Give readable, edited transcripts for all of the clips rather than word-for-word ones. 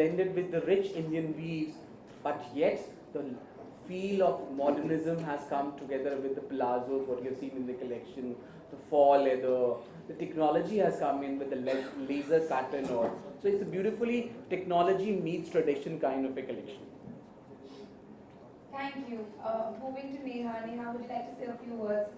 blended with the rich Indian weaves, but yet the feel of modernism has come together with the palazzos, what you've seen in the collection, the fall leather, the technology has come in with the laser pattern. Or so it's a beautifully technology meets tradition kind of a collection. Thank you. Moving to Neha. Neha, would you like to say a few words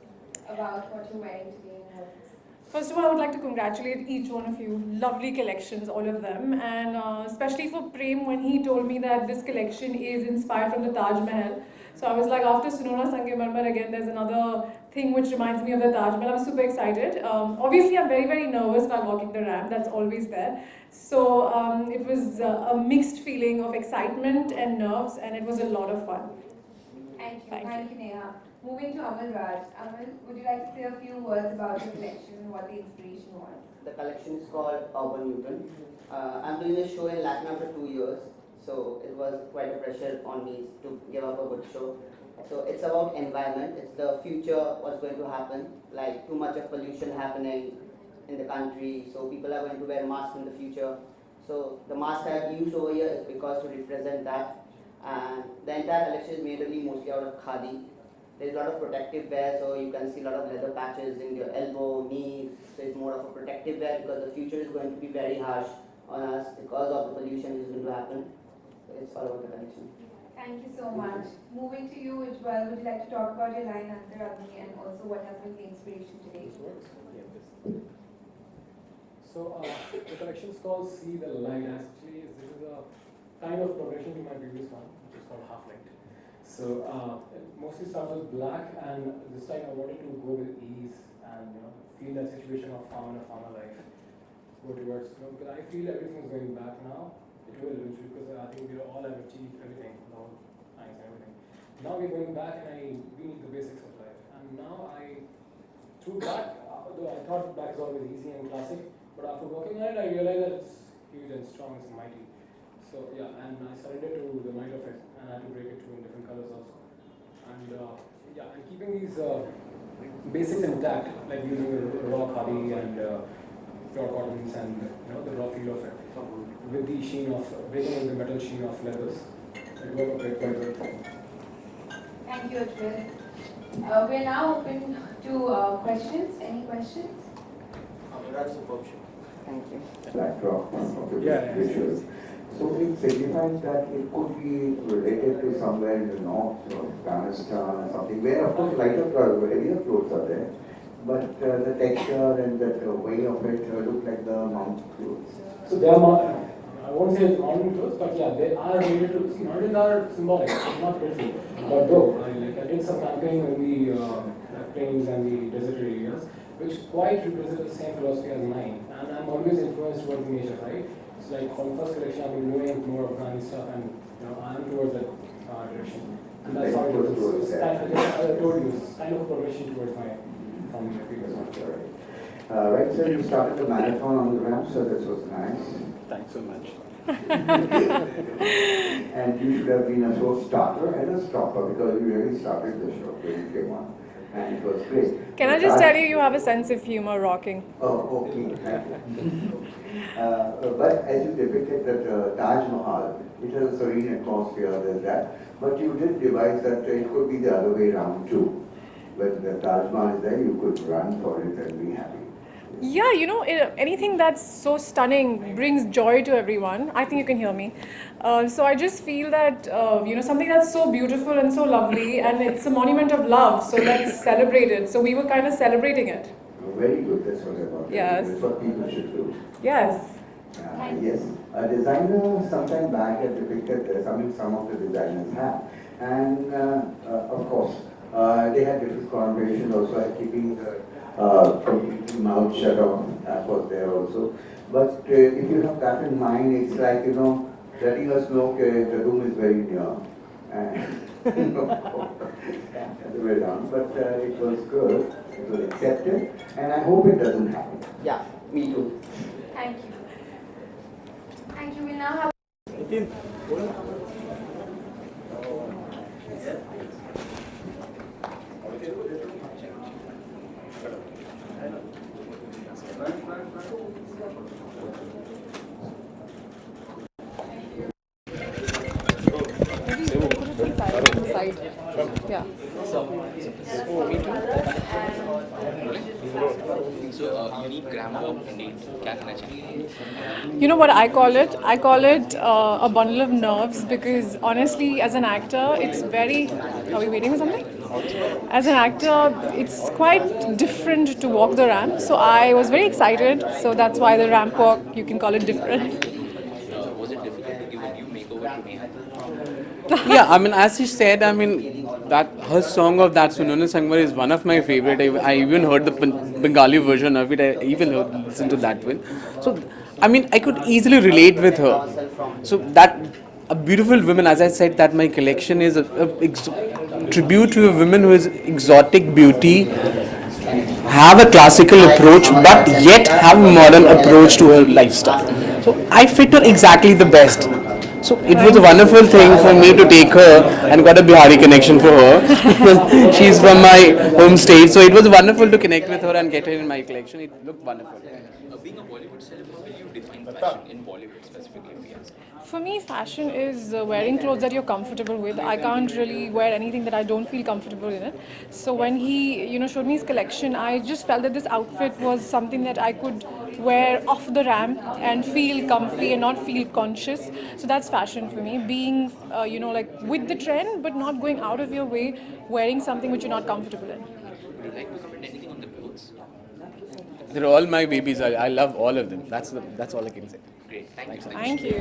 about what you're wearing today in Horlicks? First of all, I would like to congratulate each one of you. Lovely collections, all of them. And especially for Prem, when he told me that this collection is inspired from the Taj Mahal. So I was like, after Sonora Sangemarmar, again, there's another thing which reminds me of the Taj Mahal. I'm super excited. Obviously, I'm very, very nervous while walking the ramp. That's always there. So it was a mixed feeling of excitement and nerves, and it was a lot of fun. Thank you, Neha. Moving to Amal Raj. Amal, would you like to say a few words about the collection and what the inspiration was? The collection is called Urban Newton. I'm doing a show in Latin after 2 years, so it was quite a pressure on me to give up a good show. So it's about environment, it's the future, what's going to happen, like too much of pollution happening in the country, so people are going to wear masks in the future. So the mask I have used over here is because to represent that. And the entire collection is made only mostly out of khadi. There's a lot of protective wear, so you can see a lot of leather patches in your elbow, knees. So it's more of a protective wear because the future is going to be very harsh on us because of the pollution is going to happen. So it's all about the collection. Thank you so much. Moving to you, Ujjwal, would you like to talk about your line Antaragni and also what has been the inspiration today? So the collection is called See the Light. Actually, this is a kind of progression to my previous one, which is called Half Light. So it mostly starts with black, and this time I wanted to go with ease and feel that situation of farmer life. Go towards because I feel everything is going back now. It will eventually because I think we all have achieved everything, all science and everything. Now we're going back, and we need the basics of life. And now through black, though I thought black is always easy and classic, but after working on it, I realized that it's huge and strong, it's mighty. So yeah, and I surrendered to the might of it, and I had to break it through in different colors also. And yeah, and keeping these basics intact, like using the raw khadi and pure cottons and the raw feel of it, with the sheen of breaking in the metal sheen of leathers. It worked out quite well. Thank you, Ujjwal. We're now open to questions. Any questions? That's superb show. Thank you. Backdrop of the visuals. So it signifies that it could be related to somewhere in the north, Afghanistan or something, where of course lighter clothes, heavier clothes are there, but the texture and that way of it look like the mountain clothes. So they are, I won't say it's mountain clothes, but yeah, they are related to, see, mountains are symbolic, not literally. But though, I did some camping in the plains and the desert areas, which quite represent the same philosophy as mine. And I'm always influenced towards nature, right? It's like from the first collection, I've been doing more Afghani stuff, and I'm towards that direction. And that's how it was. So it's kind of, I told you, it's kind of a progression towards from the previous one. Right, so you started the marathon on the ramp, so this was nice. Thanks so much. And you should have been a show starter and a stopper because you really started the show when you came on. And it was great. Can I just tell you, you have a sense of humor rocking. Oh, okay. But as you depicted that Taj Mahal, it has a serene atmosphere, there's that. But you did devise that it could be the other way around too. When the Taj Mahal is there, you could run for it and be happy. Yeah, anything that's so stunning brings joy to everyone. I think you can hear me. So I just feel that, something that's so beautiful and so lovely, and it's a monument of love, so let's celebrate it. So we were kind of celebrating it. Very good, that's what I wanted. Yes. That's what people should do. Yes. Yes. A designer sometime back had depicted some of the designers have. And of course, they had different connotations also, like keeping the completely mouth shut off, that was there also. But if you have that in mind, it's like, letting us know the doom is very near. And the way down. But it was good, it was accepted, and I hope it doesn't happen. Yeah, me too. Thank you. Thank you. We now have side. Yeah. Unique gram walk indeed. क्या कहना चाहिए? You know what I call it? I call it a bundle of nerves because honestly, as an actor, it's very. Are we waiting for something? As an actor, it's quite different to walk the ramp. So I was very excited. So that's why the ramp walk, you can call it different. Was it difficult to give a new makeover to Neha? Yeah, I mean, as she said, I mean, that her song of that Sunona Sangwar is one of my favorite. I even heard the Bengali version of it. I even listened to that one. So, I mean, I could easily relate with her. So that a beautiful woman, as I said, that my collection is a tribute to a woman who is exotic beauty, have a classical approach, but yet have a modern approach to her lifestyle. So I fit her exactly the best. So it was a wonderful thing for me to take her and got a Bihari connection for her. She's from my home state, so it was wonderful to connect with her and get her in my collection. It looked wonderful. Being a Bollywood celeb, how will you define fashion in Bollywood specifically? If you ask? For me, fashion is wearing clothes that you're comfortable with. I can't really wear anything that I don't feel comfortable in it. So when he, showed me his collection, I just felt that this outfit was something that I could wear off the ramp and feel comfy and not feel conscious. So that's fashion for me. Being, like with the trend, but not going out of your way, wearing something which you're not comfortable in. Would you like to comment anything on the clothes? They're all my babies. I love all of them. That's all I can say. Great. Thank you. Thank you.